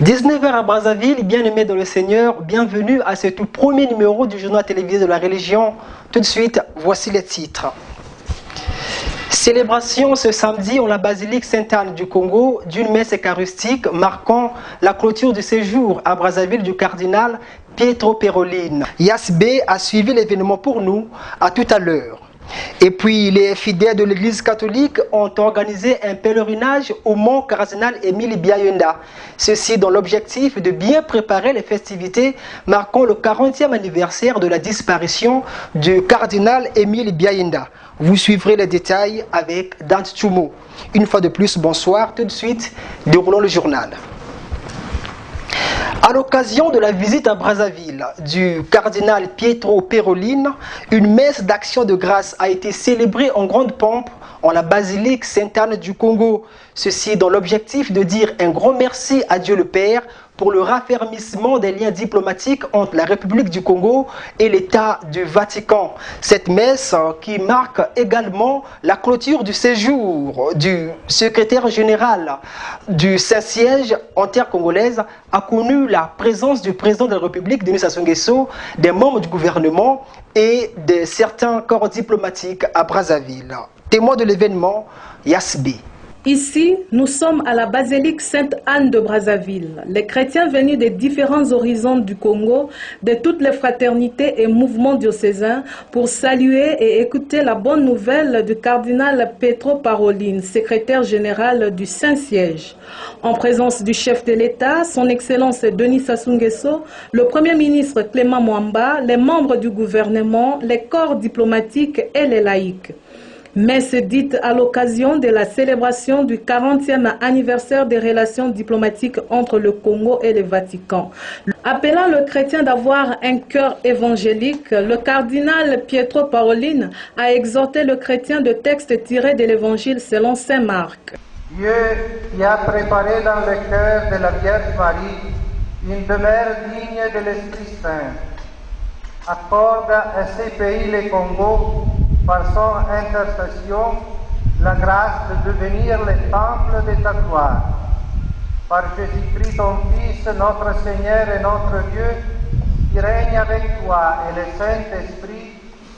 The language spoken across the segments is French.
19h à Brazzaville, bien-aimés dans le Seigneur, bienvenue à ce tout premier numéro du journal télévisé de la religion. Tout de suite, voici les titres. Célébration ce samedi en la basilique Sainte-Anne du Congo d'une messe eucharistique marquant la clôture du séjour à Brazzaville du cardinal Pietro Parolin. Yasbe a suivi l'événement pour nous à tout à l'heure. Et puis les fidèles de l'église catholique ont organisé un pèlerinage au mont cardinal Émile Biayenda. Ceci dans l'objectif de bien préparer les festivités marquant le 40e anniversaire de la disparition du cardinal Émile Biayenda. Vous suivrez les détails avec Dante Tchoumo. Une fois de plus, bonsoir. Tout de suite, déroulons le journal. À l'occasion de la visite à Brazzaville du cardinal Pietro Parolin, une messe d'action de grâce a été célébrée en grande pompe en la basilique Sainte-Anne du Congo. Ceci dans l'objectif de dire un grand merci à Dieu le Père pour le raffermissement des liens diplomatiques entre la République du Congo et l'État du Vatican. Cette messe qui marque également la clôture du séjour du secrétaire général du Saint-Siège intercongolaise a connu la présence du président de la République, Denis Sassou Nguesso, des membres du gouvernement et de certains corps diplomatiques à Brazzaville. Témoin de l'événement, Yasbe. Ici, nous sommes à la basilique Sainte-Anne de Brazzaville. Les chrétiens venus des différents horizons du Congo, de toutes les fraternités et mouvements diocésains, pour saluer et écouter la bonne nouvelle du cardinal Pietro Parolin, secrétaire général du Saint-Siège. En présence du chef de l'État, son Excellence Denis Sassou Nguesso, le Premier ministre Clément Mwamba, les membres du gouvernement, les corps diplomatiques et les laïcs. Messe dite à l'occasion de la célébration du 40e anniversaire des relations diplomatiques entre le Congo et le Vatican. Appelant le chrétien d'avoir un cœur évangélique, le cardinal Pietro Parolin a exhorté le chrétien de textes tirés de l'évangile selon saint Marc. Dieu y a préparé dans le cœur de la Vierge Marie une demeure digne de l'Esprit Saint. Accorde à ces pays, le Congo, par son intercession, la grâce de devenir le temple de ta gloire. Par Jésus-Christ, ton Fils, notre Seigneur et notre Dieu, qui règne avec toi et le Saint-Esprit,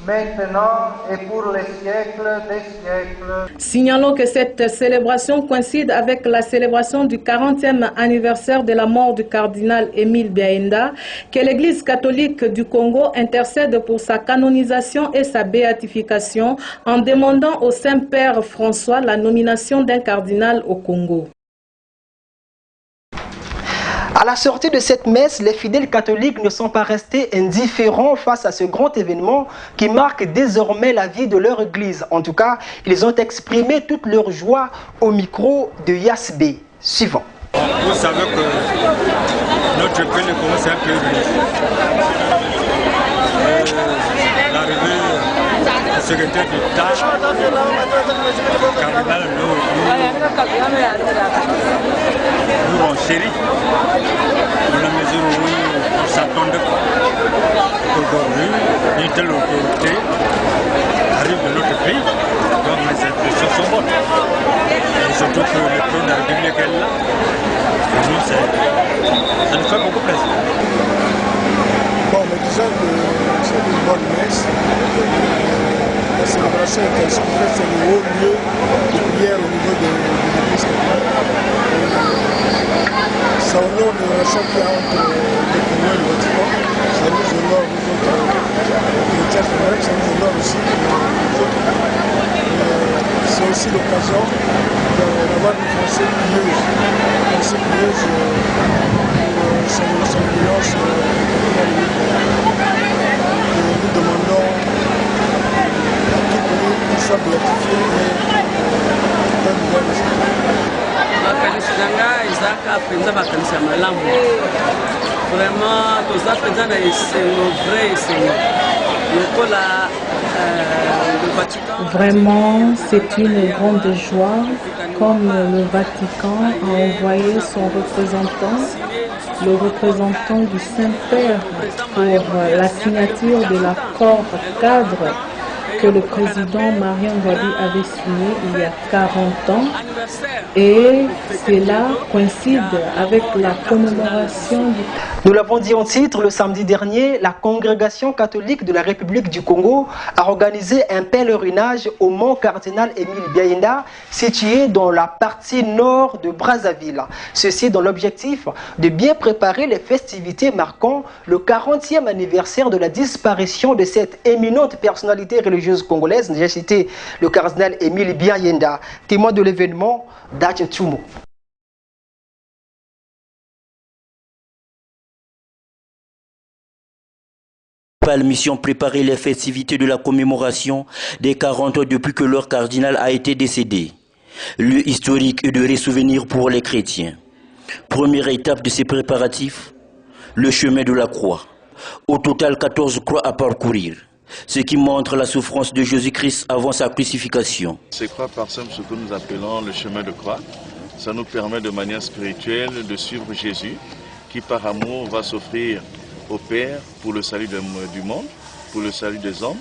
maintenant et pour les siècles des siècles. Signalons que cette célébration coïncide avec la célébration du 40e anniversaire de la mort du cardinal Émile Biayenda, que l'Église catholique du Congo intercède pour sa canonisation et sa béatification en demandant au Saint-Père François la nomination d'un cardinal au Congo. À la sortie de cette messe, les fidèles catholiques ne sont pas restés indifférents face à ce grand événement qui marque désormais la vie de leur église. En tout cas, ils ont exprimé toute leur joie au micro de Yasbe. Suivant. Vous savez que notre pays, le Congo, c'est un pays religieux. L'arrivée du secrétaire d'État, cardinal nous on chérit, dans la mesure où on s'attendait qu'aujourd'hui, une telle autorité arrive de notre pays. Donc les impressions sont bonnes. Et surtout que le président de la République est là. Et nous, ça nous fait beaucoup plaisir. Bon, mais disons que c'est une bonne messe. La célébration internationale, c'est le haut lieu de prière au niveau de l'église catholique. Ça honore les relations qu'il y a entre le Congo et le Vatican. Ça nous honore, nous autres chrétiens catholiques, ça nous honore aussi. C'est aussi l'occasion d'avoir une pensée pieuse. Une pensée pieuse pour son influence dans le monde. Nous demandons à tout pays qu'il soit béatifié et un nouvel esprit. Vraiment, c'est une grande joie, comme le Vatican a envoyé son représentant, le représentant du Saint-Père, pour la signature de l'accord cadre que le président Marion Ngouabi avait signé il y a 40 ans et cela coïncide avec la commémoration du... Nous l'avons dit en titre, le samedi dernier, la congrégation catholique de la République du Congo a organisé un pèlerinage au mont cardinal Émile Biayenda, situé dans la partie nord de Brazzaville. Ceci dans l'objectif de bien préparer les festivités marquant le 40e anniversaire de la disparition de cette éminente personnalité religieuse congolaise. J'ai cité le cardinal Émile Biayenda, témoin de l'événement d'Atchentoumo. Mission préparer les festivités de la commémoration des 40 ans depuis que leur cardinal a été décédé. Lieu historique et de ressouvenir pour les chrétiens. Première étape de ces préparatifs, le chemin de la croix. Au total, 14 croix à parcourir, ce qui montre la souffrance de Jésus-Christ avant sa crucifixion. Ces croix parsèment ce que nous appelons le chemin de croix. Ça nous permet de manière spirituelle de suivre Jésus, qui par amour va s'offrir au Père pour le salut du monde, pour le salut des hommes,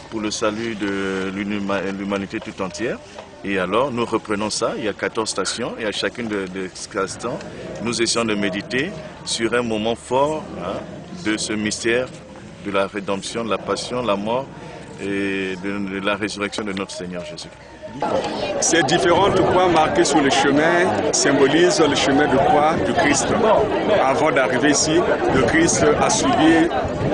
pour le salut de l'humanité tout entière. Et alors nous reprenons ça, il y a 14 stations et à chacune de ces stations, nous essayons de méditer sur un moment fort de ce mystère de la rédemption, de la passion, la mort et de la résurrection de notre Seigneur Jésus. Ces différentes croix marquées sur le chemin symbolisent le chemin de croix du Christ. Avant d'arriver ici, le Christ a subi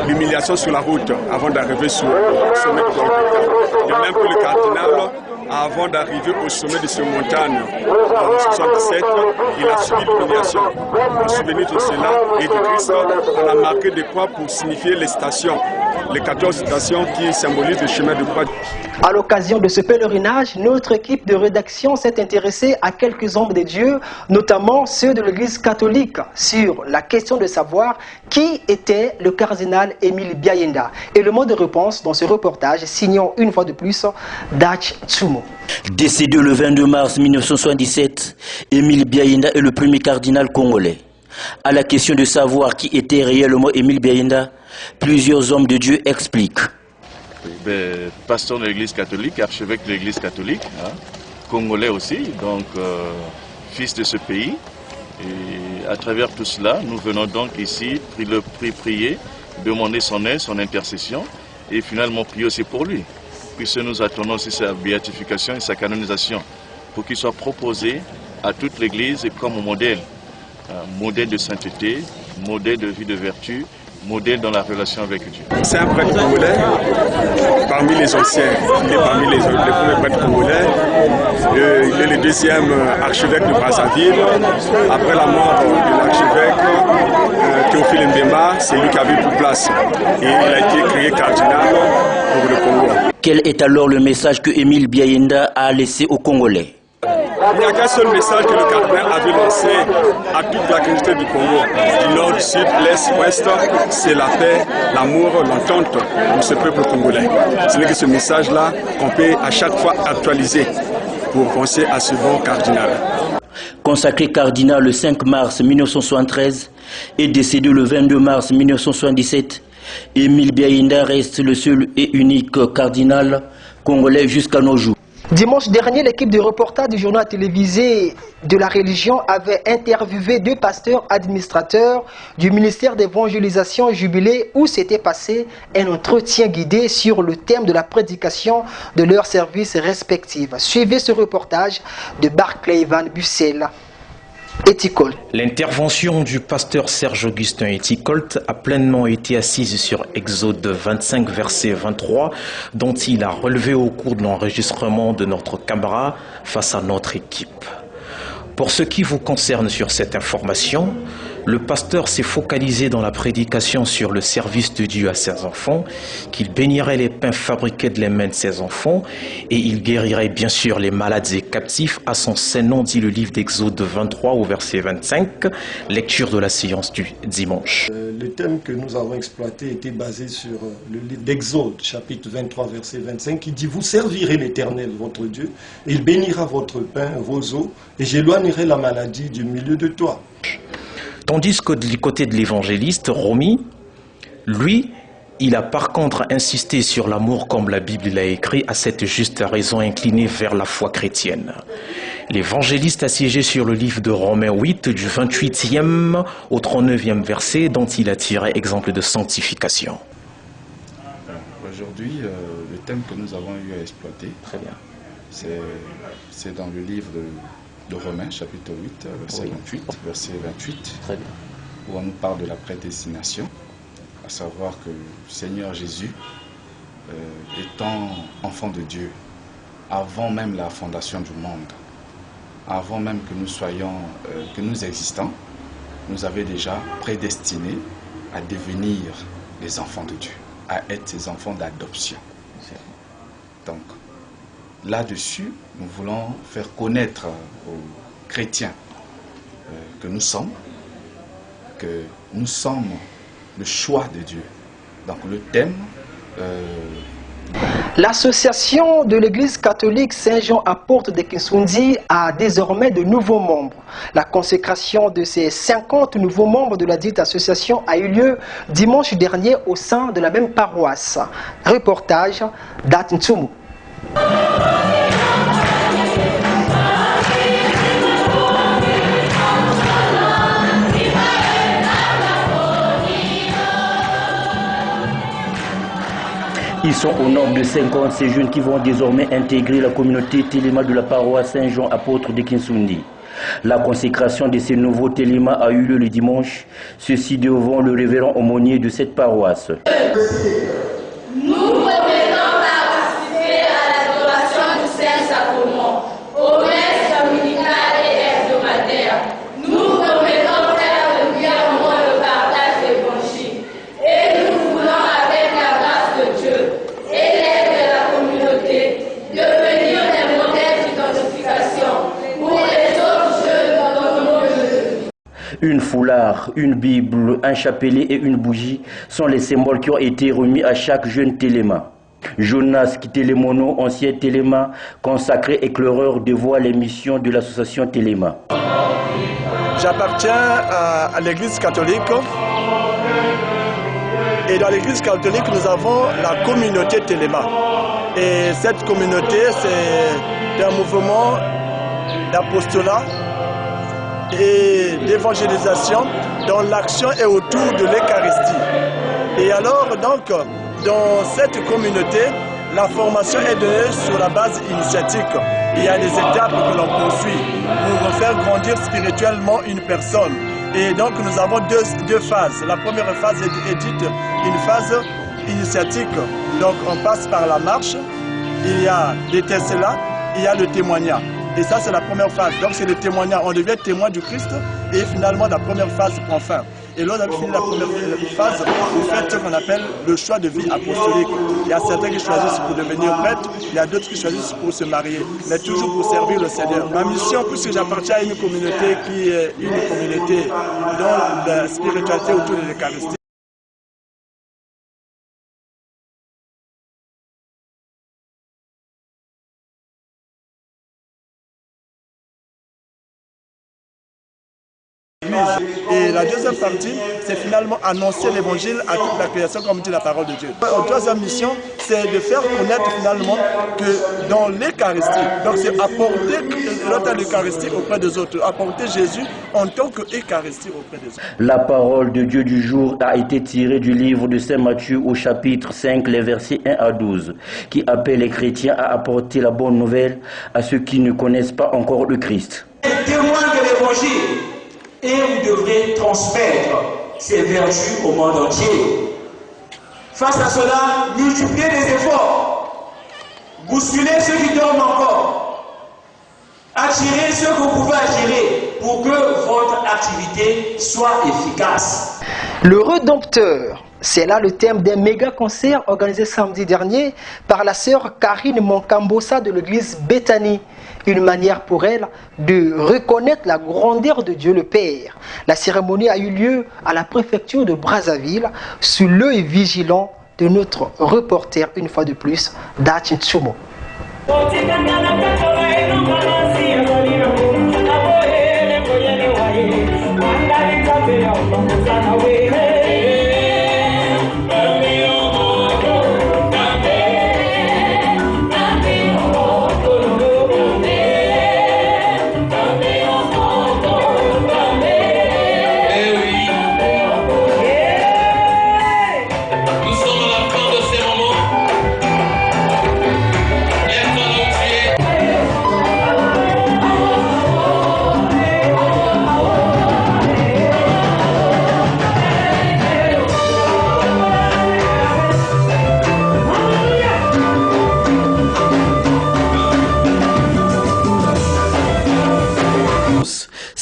l'humiliation sur la route avant d'arriver sur le sommet de Golgotha. De même que le cardinal, avant d'arriver au sommet de cette montagne, en 1977, il a subi l'humiliation. En souvenir de cela et du Christ, on a marqué des croix pour signifier les stations, les 14 stations qui symbolisent le chemin de croix. À l'occasion de ce pèlerinage, notre équipe de rédaction s'est intéressée à quelques hommes de Dieu, notamment ceux de l'Église catholique, sur la question de savoir qui était le cardinal Émile Biayenda. Et le mot de réponse dans ce reportage, signant une fois de plus d'Atchentoumo. Décédé le 22 mars 1977, Émile Biayenda est le premier cardinal congolais. À la question de savoir qui était réellement Émile Biayenda, plusieurs hommes de Dieu expliquent. Pasteur de l'Église catholique, archevêque de l'Église catholique, congolais aussi, donc fils de ce pays. Et à travers tout cela, nous venons donc ici prier, demander son aide, son intercession et finalement prier aussi pour lui. Puisque nous attendons aussi sa béatification et sa canonisation pour qu'il soit proposé à toute l'Église comme modèle. Modèle de sainteté, modèle de vie de vertu, modèle dans la relation avec Dieu. C'est un prêtre congolais, parmi les anciens, il est parmi les premiers prêtres congolais. Il est le deuxième archevêque de Brazzaville. Après la mort de l'archevêque Théophile Mbemba, c'est lui qui avait pris place. Et il a été créé cardinal pour le Congo. Quel est alors le message que Émile Biayenda a laissé aux Congolais? Il n'y a qu'un seul message que le cardinal avait lancé à toute la chrétienté du Congo, du nord, du sud, l'est, l'ouest, c'est la paix, l'amour, l'entente de ce peuple congolais. Ce n'est que ce message-là qu'on peut à chaque fois actualiser pour penser à ce bon cardinal. Consacré cardinal le 5 mars 1973 et décédé le 22 mars 1977, Émile Biayenda reste le seul et unique cardinal congolais jusqu'à nos jours. Dimanche dernier, l'équipe de reportage du journal télévisé de la religion avait interviewé deux pasteurs administrateurs du ministère d'évangélisation Jubilé où s'était passé un entretien guidé sur le thème de la prédication de leurs services respectifs. Suivez ce reportage de Barclay Van Bussel. Eticolt. L'intervention du pasteur Serge Augustin Eticolt a pleinement été assise sur Exode 25, verset 23, dont il a relevé au cours de l'enregistrement de notre caméra face à notre équipe. Pour ce qui vous concerne sur cette information, le pasteur s'est focalisé dans la prédication sur le service de Dieu à ses enfants, qu'il bénirait les pains fabriqués de les mains de ses enfants et il guérirait bien sûr les malades et captifs à son saint nom, dit le livre d'Exode 23 au verset 25, lecture de la séance du dimanche. Le thème que nous avons exploité était basé sur le livre d'Exode, chapitre 23, verset 25, qui dit « Vous servirez l'Éternel, votre Dieu, et il bénira votre pain, vos eaux, et j'éloignerai la maladie du milieu de toi. » Tandis que du côté de l'évangéliste, Romy, lui, Il a par contre insisté sur l'amour comme la Bible l'a écrit, à cette juste raison incliné vers la foi chrétienne. L'évangéliste a siégé sur le livre de Romains 8 du 28e au 39e verset dont il a tiré exemple de sanctification. Aujourd'hui, le thème que nous avons eu à exploiter, très bien, c'est dans le livre de Romains, chapitre 8, verset 28, très bien, où on nous parle de la prédestination, à savoir que le Seigneur Jésus, étant enfant de Dieu, avant même la fondation du monde, avant même que nous soyons, que nous existons, nous avait déjà prédestinés à devenir les enfants de Dieu, à être ses enfants d'adoption. Donc, là-dessus, nous voulons faire connaître aux chrétiens que nous sommes le choix de Dieu. Donc, le thème... L'association de l'Église catholique Saint-Jean Apôtre de Kinsundi a désormais de nouveaux membres. La consécration de ces 50 nouveaux membres de la dite association a eu lieu dimanche dernier au sein de la même paroisse. Reportage d'Atntsumu. Ils sont au nombre de 50 ces jeunes qui vont désormais intégrer la communauté téléma de la paroisse Saint-Jean Apôtre de Kinsundi. La consécration de ces nouveaux télémas a eu lieu le dimanche, ceci devant le révérend aumônier de cette paroisse. Nous promettons participer à l'adoration du Saint-Sacrement, aux messes dominicales et hebdomadaires. Nous promettons faire régulièrement le partage de l'évangile. Et nous voulons, avec la grâce de Dieu et l'aide de la communauté, devenir des modèles d'identification pour les autres jeunes dans le monde de vie. Une foulard, une Bible, un chapelet et une bougie sont les symboles qui ont été remis à chaque jeune téléma. Jonas Kitelémono, ancien téléma, consacré éclaireur, dévoile les missions de l'association téléma. J'appartiens à l'église catholique et dans l'église catholique nous avons la communauté téléma. Et cette communauté c'est un mouvement d'apostolat et d'évangélisation dont l'action est autour de l'Eucharistie. Et alors donc dans cette communauté, la formation est donnée sur la base initiatique. Il y a des étapes que l'on poursuit pour faire grandir spirituellement une personne. Et donc nous avons deux phases. La première phase est dite une phase initiatique. Donc on passe par la marche, il y a l'étincelle, il y a le témoignage. Et ça c'est la première phase. Donc c'est le témoignage. On devient témoin du Christ et finalement la première phase prend fin. Et lorsque vous avez fini la première phase, vous faites ce qu'on appelle le choix de vie apostolique. Il y a certains qui choisissent pour devenir prêtres, il y a d'autres qui choisissent pour se marier, mais toujours pour servir le Seigneur. Ma mission, puisque j'appartiens à une communauté qui est une communauté dont la spiritualité autour de l'Eucharistie. Et la deuxième partie, c'est finalement annoncer l'évangile à toute la création, comme dit la parole de Dieu. La troisième mission, c'est de faire connaître finalement que dans l'Eucharistie, donc c'est apporter l'autre l'Eucharistie auprès des autres, apporter Jésus en tant qu'Eucharistie auprès des autres. La parole de Dieu du jour a été tirée du livre de Saint Matthieu au chapitre 5, les versets 1 à 12, qui appelle les chrétiens à apporter la bonne nouvelle à ceux qui ne connaissent pas encore le Christ. Témoin de l'évangile. Et vous devrez transmettre ces vertus au monde entier. Face à cela, multipliez les efforts. Bousculez ceux qui dorment encore. Attirez ceux que vous pouvez attirer pour que votre activité soit efficace. Le Rédempteur, c'est là le thème d'un méga concert organisé samedi dernier par la sœur Karine Monkambosa de l'église Bethany. Une manière pour elle de reconnaître la grandeur de Dieu le Père. La cérémonie a eu lieu à la préfecture de Brazzaville sous l'œil vigilant de notre reporter, une fois de plus, Dachin-Tsumo.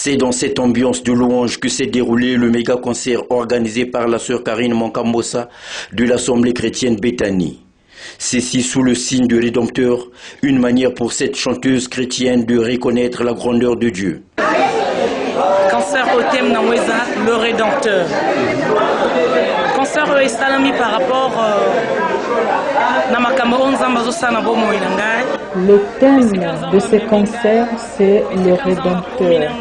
C'est dans cette ambiance de louange que s'est déroulé le méga concert organisé par la sœur Karine Mankambosa de l'Assemblée chrétienne Béthanie. Ceci sous le signe du Rédempteur, une manière pour cette chanteuse chrétienne de reconnaître la grandeur de Dieu. Cancer au thème Namweza, le Rédempteur. Cancer est salami par rapport Le thème de ce concert, c'est le Rédempteur.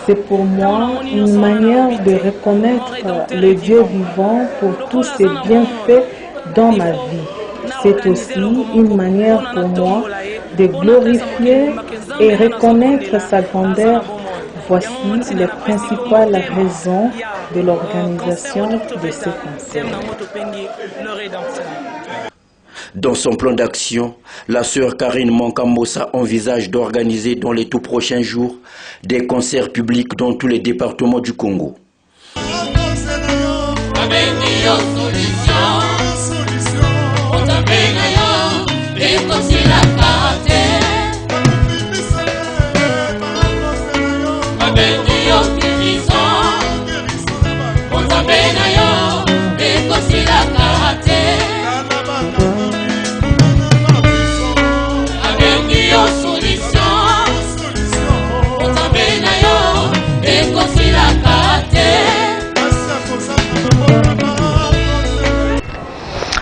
C'est pour moi une manière de reconnaître le Dieu vivant pour tous ses bienfaits dans ma vie. C'est aussi une manière pour moi de glorifier et reconnaître sa grandeur. Voici les principales raisons de l'organisation de ce concert. Dans son plan d'action, la sœur Karine Mankambosa envisage d'organiser dans les tout prochains jours des concerts publics dans tous les départements du Congo.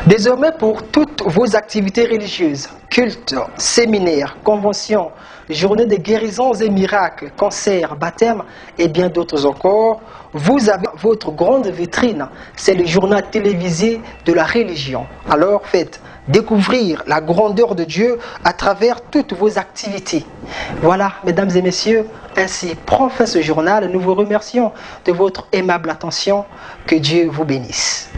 Désormais, pour toutes vos activités religieuses, cultes, séminaires, conventions, journées de guérisons et miracles, concerts, baptêmes et bien d'autres encore, vous avez votre grande vitrine. C'est le journal télévisé de la religion. Alors faites découvrir la grandeur de Dieu à travers toutes vos activités. Voilà, mesdames et messieurs, ainsi prend fin ce journal. Nous vous remercions de votre aimable attention. Que Dieu vous bénisse.